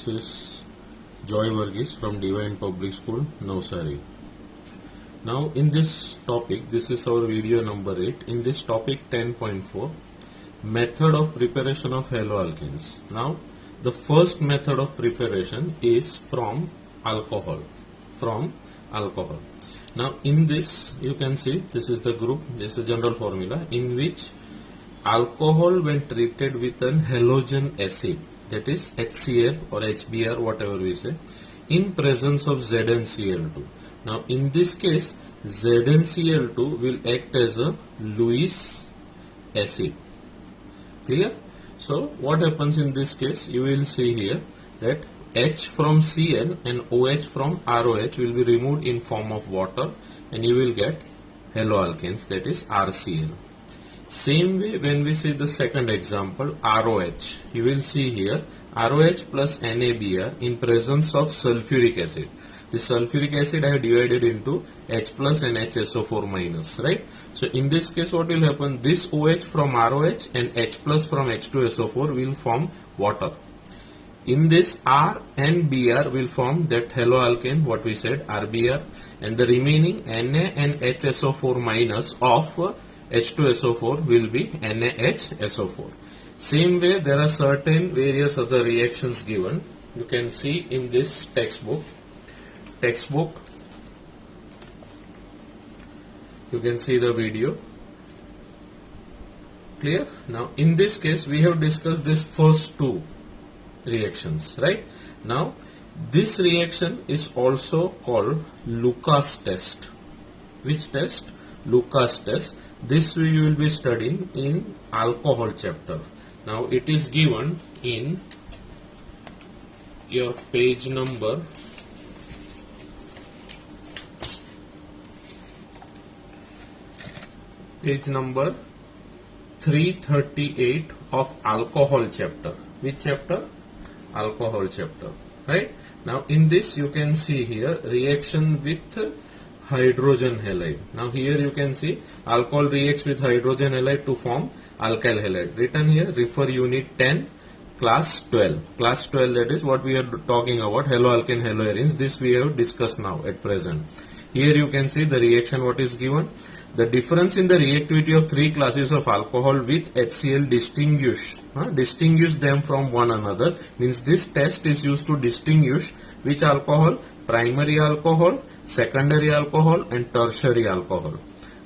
This is Joy Varghese from Divine Public School, Navsari. Now in this topic, this is our video number 8. In this topic 10.4, method of preparation of haloalkanes. Now the first method of preparation is from alcohol. Now in this you can see this is the group, this is a general formula in which alcohol when treated with an halogen acid, that is HCl or HBr, whatever we say, in presence of ZnCl2. Now in this case ZnCl2 will act as a Lewis acid. Clear? So what happens in this case, you will see here that H from Cl and OH from ROH will be removed in form of water and you will get haloalkanes, that is RCl. Same way when we see the second example, ROH, you will see here ROH plus NaBr in presence of sulfuric acid. The sulfuric acid I have divided into H plus and HSO4 minus, right? So in this case what will happen, this OH from ROH and H plus from H2SO4 will form water. In this R and Br will form that haloalkane, what we said, RBr, and the remaining Na and HSO4 minus of H2SO4 will be NaHSO4. Same way there are certain various other reactions given. You can see in this textbook, you can see the video. Clear? Now in this case we have discussed this first two reactions, right? Now this reaction is also called Lucas test. Which test? Lucas test. This we will be studying in alcohol chapter. Now it is given in your page number 338 of alcohol chapter. Which chapter? Alcohol chapter, right? Now in this you can see here reaction with hydrogen halide. Now here you can see alcohol reacts with hydrogen halide to form alkyl halide. Written here, refer unit 10, class 12. Class 12, that is what we are talking about, haloalkane haloarenes. This we have discussed now at present. Here you can see the reaction what is given. The difference in the reactivity of three classes of alcohol with HCl distinguish them from one another. Means this test is used to distinguish which alcohol, primary alcohol, secondary alcohol and tertiary alcohol.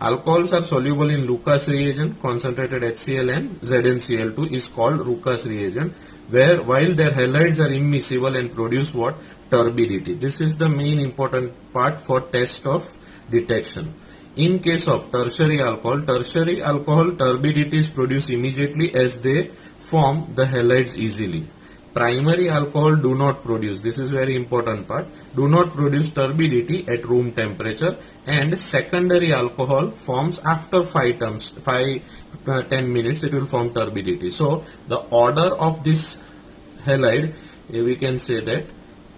Alcohols are soluble in Lucas reagent. Concentrated HCl and ZnCl2 is called Lucas reagent, where while their halides are immiscible and produce what? Turbidity. This is the main important part for test of detection. In case of tertiary alcohol turbidity is produced immediately as they form the halides easily. Primary alcohol do not produce, this is very important part, do not produce turbidity at room temperature, and secondary alcohol forms after 10 minutes it will form turbidity. So the order of this halide, we can say that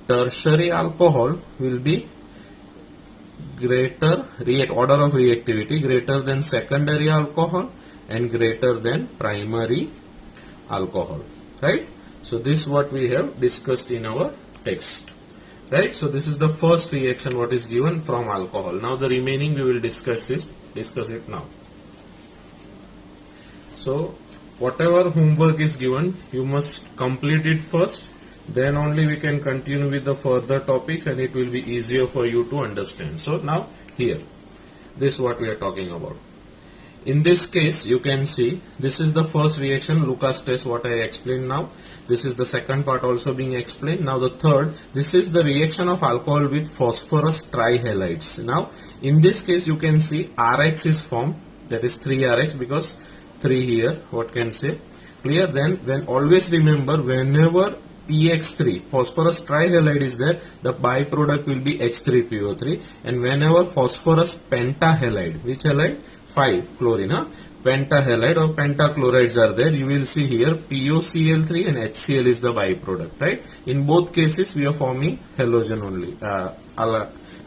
tertiary alcohol will be order of reactivity greater than secondary alcohol and greater than primary alcohol, right? So this is what we have discussed in our text, right? So this is the first reaction what is given from alcohol. Now the remaining we will discuss it now. So whatever homework is given, you must complete it first, then only we can continue with the further topics and it will be easier for you to understand. So now here, this is what we are talking about. In this case you can see this is the first reaction, Lucas test, what I explained now. This is the second part also being explained. Now the third, this is the reaction of alcohol with phosphorus trihalides. Now in this case you can see Rx is formed, that is 3Rx because 3 here, what can say, clear? Then always remember whenever PX3, phosphorus trihalide is there, the byproduct will be H3PO3, and whenever phosphorus pentahalide, which halide? 5 chlorine, pentahalide or pentachlorides are there, you will see here POCl3 and HCl is the byproduct, right? In both cases we are forming halogen only,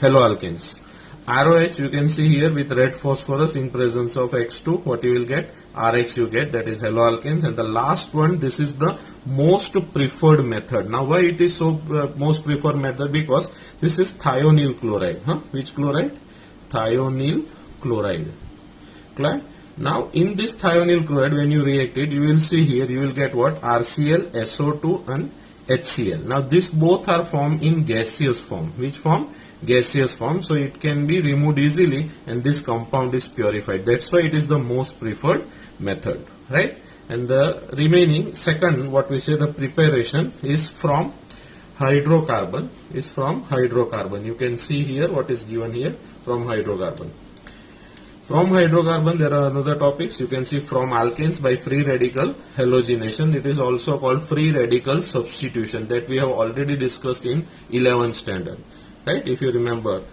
haloalkanes. ROH you can see here with red phosphorus in presence of X2, what you will get? RX you get, that is haloalkanes. And the last one, this is the most preferred method. Now why it is so most preferred method? Because this is thionyl chloride. Which chloride? Thionyl chloride. Clear? Now in this thionyl chloride, when you react it, you will see here, you will get what? RCl, SO2 and HCl. Now these both are formed in gaseous form. Which form? Gaseous form. So it can be removed easily and this compound is purified. That's why it is the most preferred method, right? And the remaining second, what we say, the preparation is from hydrocarbon. You can see here what is given here, from hydrocarbon. From hydrocarbon there are another topics. You can see from alkanes by free radical halogenation. It is also called free radical substitution, that we have already discussed in 11th standard, right? If you remember,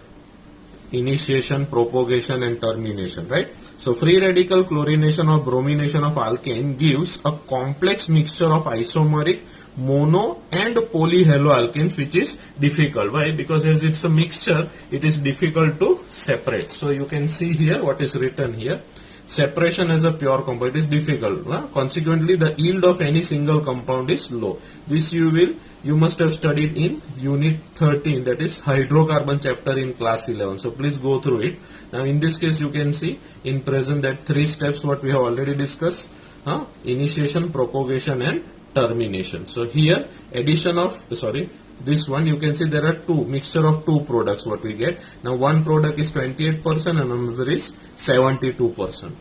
initiation, propagation and termination, right? So free radical chlorination or bromination of alkane gives a complex mixture of isomeric, mono and polyhaloalkanes, which is difficult. Why? Because as it's a mixture, it is difficult to separate. So you can see here what is written here. Separation as a pure compound, it is difficult. Consequently, the yield of any single compound is low. This you must have studied in unit 13, that is hydrocarbon chapter in class 11. So please go through it. Now in this case you can see in present that 3 steps what we have already discussed. Initiation, propagation and termination. So here addition of, this one you can see there are mixture of two products what we get. Now one product is 28% and another is 72%.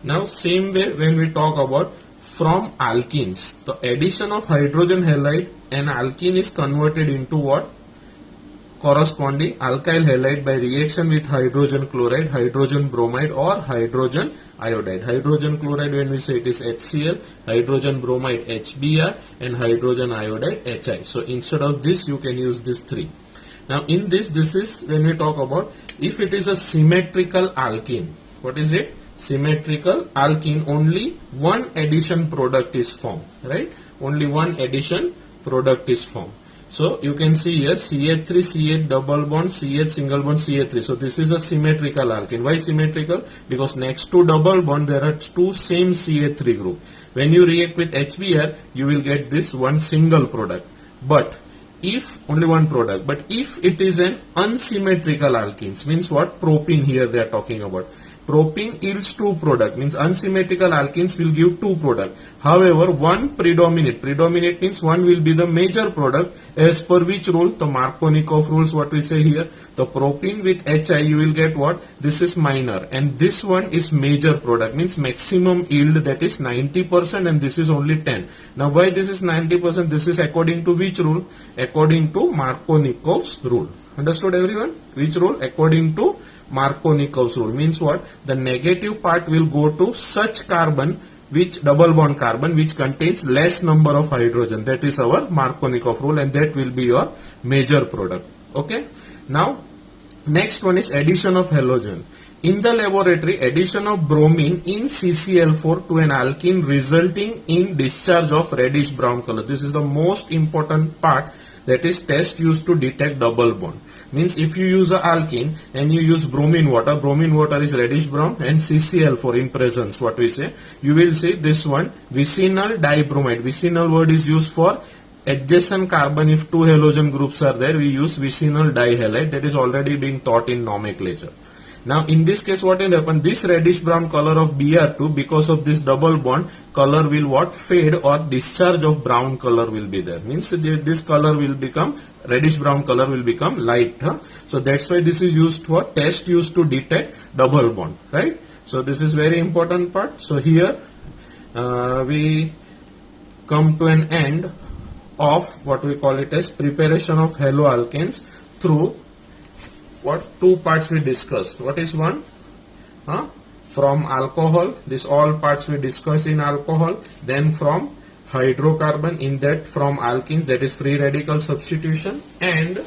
Now same way when we talk about from alkenes, the addition of hydrogen halide and alkene is converted into what? Corresponding alkyl halide by reaction with hydrogen chloride, hydrogen bromide or hydrogen iodide. Hydrogen chloride, when we say, it is HCl, hydrogen bromide HBr and hydrogen iodide HI. So instead of this you can use these 3. Now in this is when we talk about if it is a symmetrical alkene. What is it? Symmetrical alkene, only one addition product is formed, right? Only one addition product is formed. So you can see here CH3, CH double bond, CH single bond, CH3. So this is a symmetrical alkene. Why symmetrical? Because next to double bond there are 2 same CH3 group. When you react with HBr, you will get this one single product. But if only one product, but if it is an unsymmetrical alkenes, means what? Propene here they are talking about. Propene yields 2 product, means unsymmetrical alkenes will give 2 product. However, one predominate means one will be the major product, as per which rule? The Markovnikov rules, what we say here. The propene with HI you will get what? This is minor and this one is major product, means maximum yield, that is 90% and this is only 10. Now why this is 90%? This is according to which rule? According to Markovnikov's rule. Understood everyone? Which rule? According to Markovnikov's rule. Means what? The negative part will go to such carbon, which double bond carbon which contains less number of hydrogen. That is our Markovnikov rule and that will be your major product. Okay. Now next one is addition of halogen. In the laboratory, addition of bromine in CCl4 to an alkene resulting in discharge of reddish brown color. This is the most important part, that is test used to detect double bond. Means if you use a alkene and you use bromine water is reddish brown, and CCl4 in presence, what we say, you will see this one vicinal dibromide. Vicinal word is used for adjacent carbon. If 2 halogen groups are there, we use vicinal dihalide. That is already being taught in nomenclature. Now in this case what will happen? This reddish brown color of Br2, because of this double bond, color will what? Fade, or discharge of brown color will be there. Means this color will become, reddish brown color will become light. So that's why this is used for test used to detect double bond, right? So this is very important part. So here we come to an end of what we call it as preparation of haloalkanes through what? 2 parts we discussed. What is one? From alcohol, this all parts we discussed in alcohol. Then from hydrocarbon, in that from alkenes, that is free radical substitution. And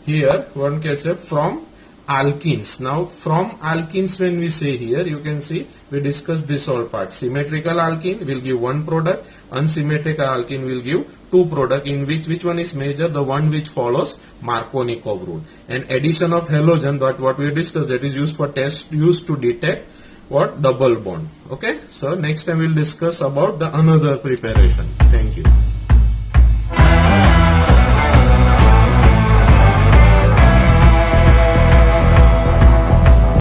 here one can say from alkenes. Now from alkenes, when we say here, you can see we discuss this all part. Symmetrical alkene will give one product, unsymmetrical alkene will give two product, in which one is major? The one which follows Markovnikov rule. And addition of halogen, that what we discussed, that is used for test, used to detect what? Double bond. Okay, so next time we'll discuss about the another preparation. Thank you.